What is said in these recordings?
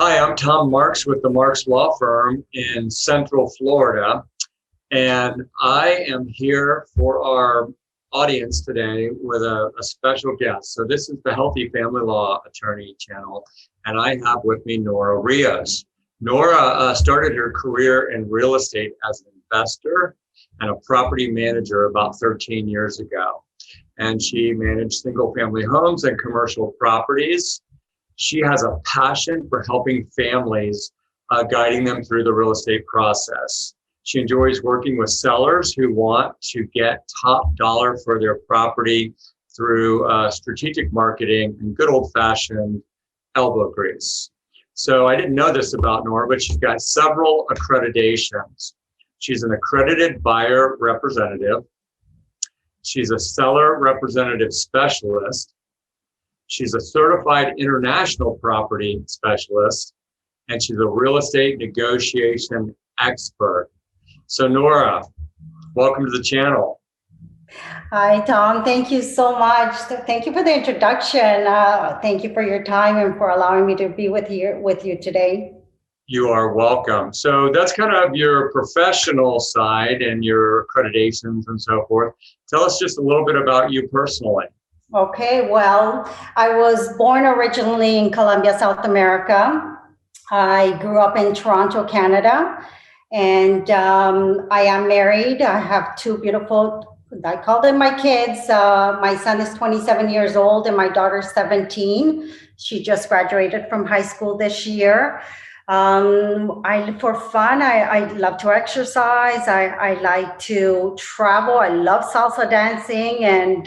Hi, I'm Tom Marks with the Marks Law Firm in Central Florida, and I am here for our audience today with a special guest. So this is the Healthy Family Law Attorney channel, and I have with me Nora Rios. Nora started her career in real estate as an investor and a property manager about 13 years ago, and she managed single-family homes and commercial properties. She has a passion for helping families, guiding them through the real estate process. She enjoys working with sellers who want to get top dollar for their property through strategic marketing and good old-fashioned elbow grease. So I didn't know this about Nora, but she's got several accreditations. She's an accredited buyer representative. She's a seller representative specialist. She's a certified international property specialist, and she's a real estate negotiation expert. So Nora, welcome to the channel. Hi, Tom. Thank you so much. Thank you for the introduction. Thank you for your time and for allowing me to be with you today. You are welcome. So that's kind of your professional side and your accreditations and so forth. Tell us just a little bit about you personally. Okay, well, I was born originally in Colombia, South America. I grew up in Toronto, Canada, and I am married. I have two beautiful, I call them my kids. My son is 27 years old and my daughter's 17. She just graduated from high school this year. For fun, I love to exercise. I like to travel. I love salsa dancing, and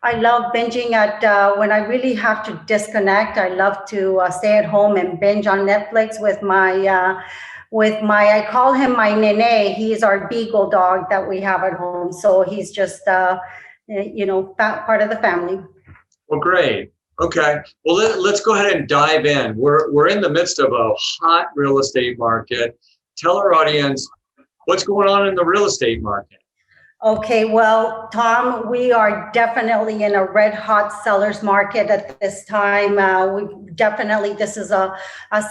I love binging when I really have to disconnect. I love to stay at home and binge on Netflix with my, I call him my nene. He's our beagle dog that we have at home. So he's just, part of the family. Well, great. Okay. Well, let's go ahead and dive in. We're in the midst of a hot real estate market. Tell our audience what's going on in the real estate market. Okay, well, Tom, we are definitely in a red hot seller's market at this time. This is a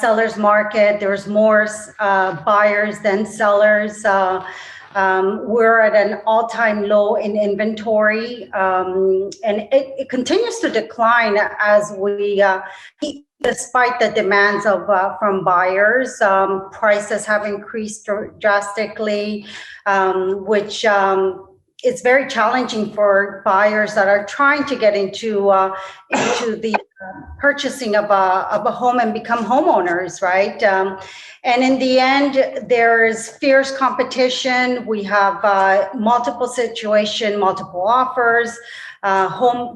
seller's market. There's more buyers than sellers. We're at an all-time low in inventory, and it continues to decline as despite the demands from buyers. Prices have increased drastically, which it's very challenging for buyers that are trying to get into the purchasing of a home and become homeowners, right? And in the end, there's fierce competition. We have multiple situations, multiple offers.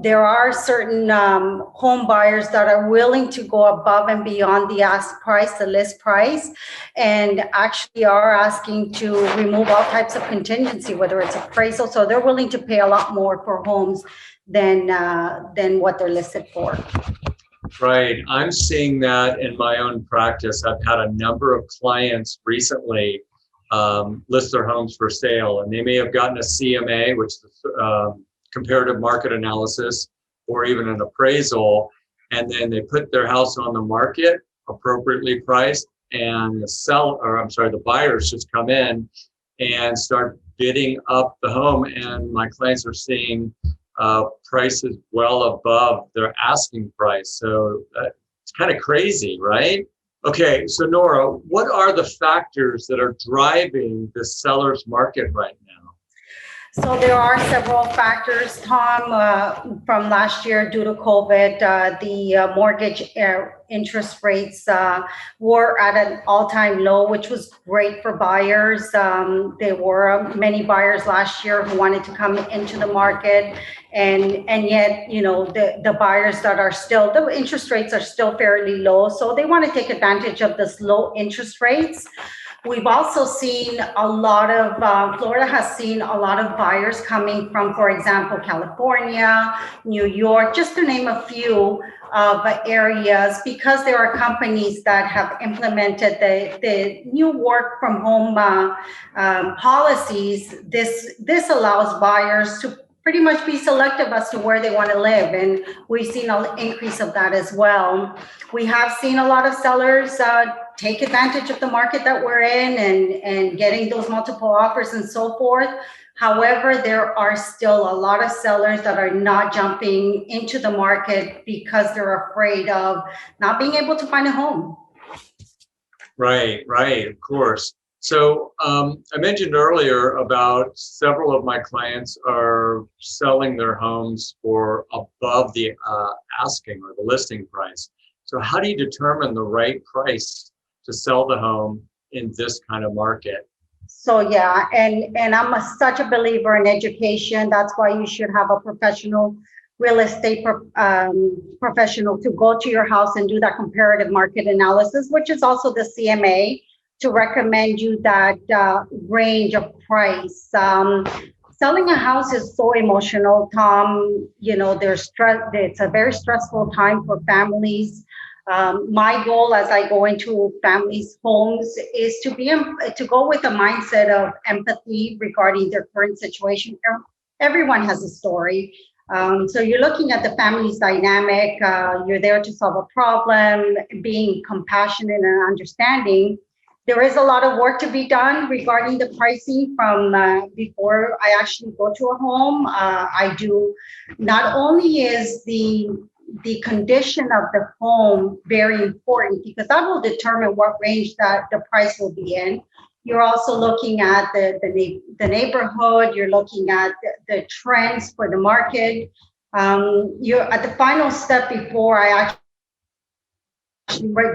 There are certain home buyers that are willing to go above and beyond the ask price, the list price, and actually are asking to remove all types of contingency, whether it's appraisal. So they're willing to pay a lot more for homes than what they're listed for. Right. I'm seeing that in my own practice. I've had a number of clients recently list their homes for sale, and they may have gotten a CMA, which is comparative market analysis, or even an appraisal, and then they put their house on the market appropriately priced, and the buyers just come in and start bidding up the home, and my clients are seeing prices well above their asking price. So it's kind of crazy, right? Okay, so Nora, what are the factors that are driving the seller's market right now? So there are several factors, Tom. From last year, due to COVID, the mortgage interest rates were at an all-time low, which was great for buyers. There were many buyers last year who wanted to come into the market, and yet, the buyers that are still, the interest rates are still fairly low, so they want to take advantage of this low interest rates. We've also seen a lot of, Florida has seen a lot of buyers coming from, for example, California, New York, just to name a few of areas, because there are companies that have implemented the new work from home policies. This allows buyers to pretty much be selective as to where they want to live. And we've seen an increase of that as well. We have seen a lot of sellers take advantage of the market that we're in and getting those multiple offers and so forth. However, there are still a lot of sellers that are not jumping into the market because they're afraid of not being able to find a home. Right, of course. So I mentioned earlier about several of my clients are selling their homes for above the asking or the listing price. So how do you determine the right price to sell the home in this kind of market? So yeah, and I'm such a believer in education. That's why you should have a professional real estate professional to go to your house and do that comparative market analysis, which is also the CMA, to recommend you that range of price. Selling a house is so emotional, Tom. You know, it's a very stressful time for families. My goal as I go into families' homes is to go with a mindset of empathy regarding their current situation. Everyone has a story. So you're looking at the family's dynamic. You're there to solve a problem, being compassionate and understanding. There is a lot of work to be done regarding the pricing from before I actually go to a home. I do, not only is the condition of the home very important, because that will determine what range that the price will be in. You're also looking at the neighborhood. You're looking at the trends for the market. You're at the final step before I actually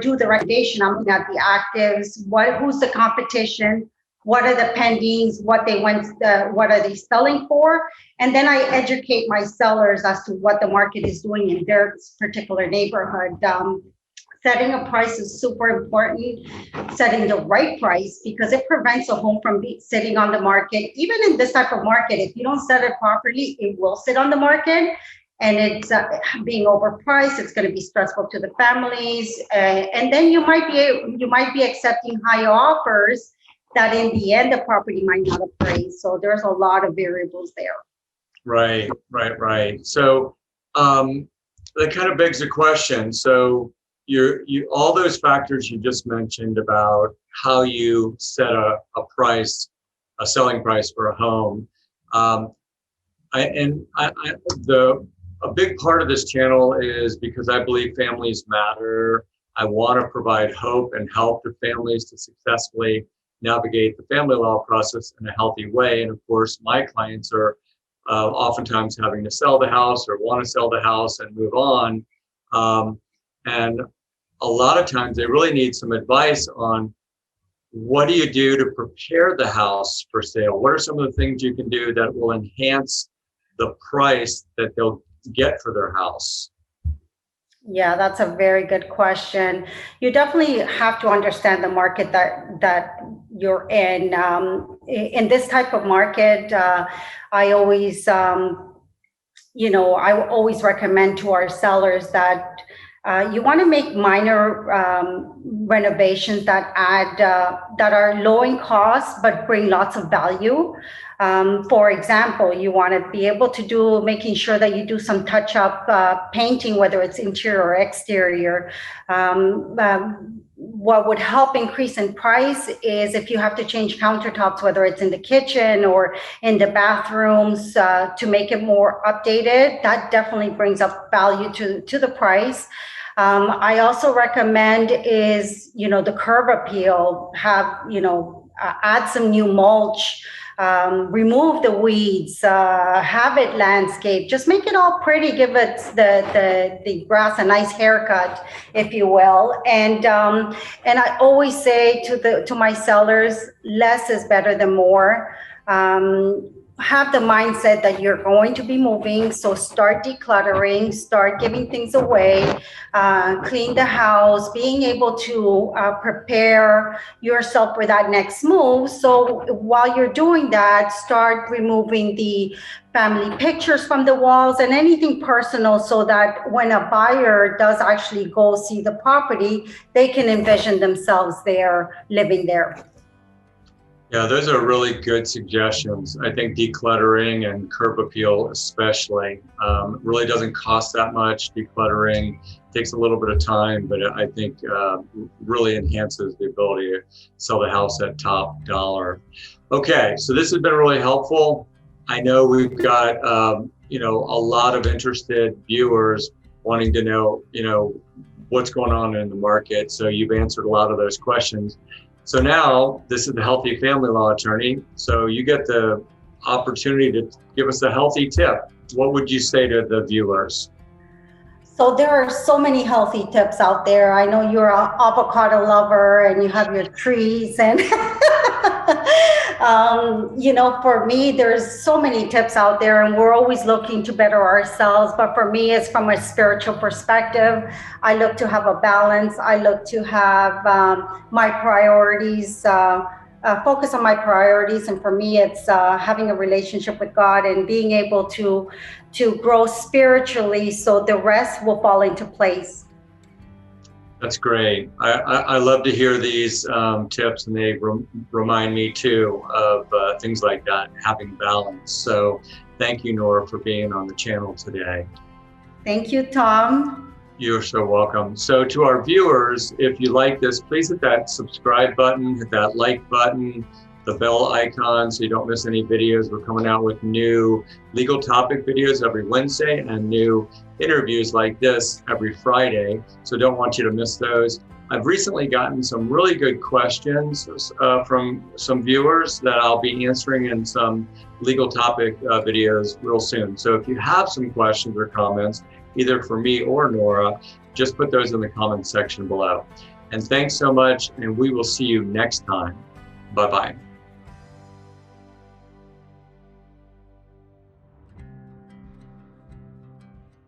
do the recommendation. I'm looking at the actives. Who's the competition? What are the pendings? What are they selling for? And then I educate my sellers as to what the market is doing in their particular neighborhood. Setting a price is super important. Setting the right price, because it prevents a home from sitting on the market. Even in this type of market, if you don't set it properly, it will sit on the market, and it's being overpriced. It's going to be stressful to the families, and then you might be accepting high offers that in the end the property might not appraise. So there's a lot of variables there. Right. So that kind of begs the question. So you all those factors you just mentioned about how you set a price, a selling price for a home. A big part of this channel is because I believe families matter. I want to provide hope and help to families to successfully navigate the family law process in a healthy way. And of course, my clients are oftentimes having to sell the house or want to sell the house and move on. And a lot of times they really need some advice on what do you do to prepare the house for sale? What are some of the things you can do that will enhance the price that they'll get for their house? Yeah, that's a very good question. You definitely have to understand the market that you're in. In this type of market, I always, I always recommend to our sellers that you want to make minor renovations that are low in cost but bring lots of value. For example, you want to be able to making sure that you do some touch-up painting, whether it's interior or exterior. What would help increase in price is if you have to change countertops, whether it's in the kitchen or in the bathrooms, to make it more updated. That definitely brings up value to the price. I also recommend is, the curb appeal, add some new mulch, remove the weeds, have it landscaped, just make it all pretty, give it the grass a nice haircut, if you will. And I always say to my sellers, less is better than more. Have the mindset that you're going to be moving, so start decluttering, start giving things away, clean the house, being able to prepare yourself for that next move. So while you're doing that, start removing the family pictures from the walls and anything personal, so that when a buyer does actually go see the property, they can envision themselves there, living there. Yeah, those are really good suggestions. I think decluttering and curb appeal especially really doesn't cost that much. Decluttering takes a little bit of time, but I think really enhances the ability to sell the house at top dollar. Okay, so this has been really helpful. I know we've got a lot of interested viewers wanting to know what's going on in the market. So you've answered a lot of those questions. So now this is the Healthy Family Law Attorney. So you get the opportunity to give us a healthy tip. What would you say to the viewers? So there are so many healthy tips out there. I know you're an avocado lover and you have your trees and for me, there's so many tips out there and we're always looking to better ourselves. But for me, it's from a spiritual perspective. I look to have a balance. I look to have my priorities, focus on my priorities. And for me, it's having a relationship with God and being able to grow spiritually so the rest will fall into place. That's great. I love to hear these tips, and they remind me too of things like that, having balance. So thank you, Nora, for being on the channel today. Thank you, Tom. You're so welcome. So to our viewers, if you like this, please hit that subscribe button, hit that like button, the bell icon so you don't miss any videos. We're coming out with new legal topic videos every Wednesday and new interviews like this every Friday. So don't want you to miss those. I've recently gotten some really good questions from some viewers that I'll be answering in some legal topic videos real soon. So if you have some questions or comments, either for me or Nora, just put those in the comment section below. And thanks so much, and we will see you next time. Bye-bye.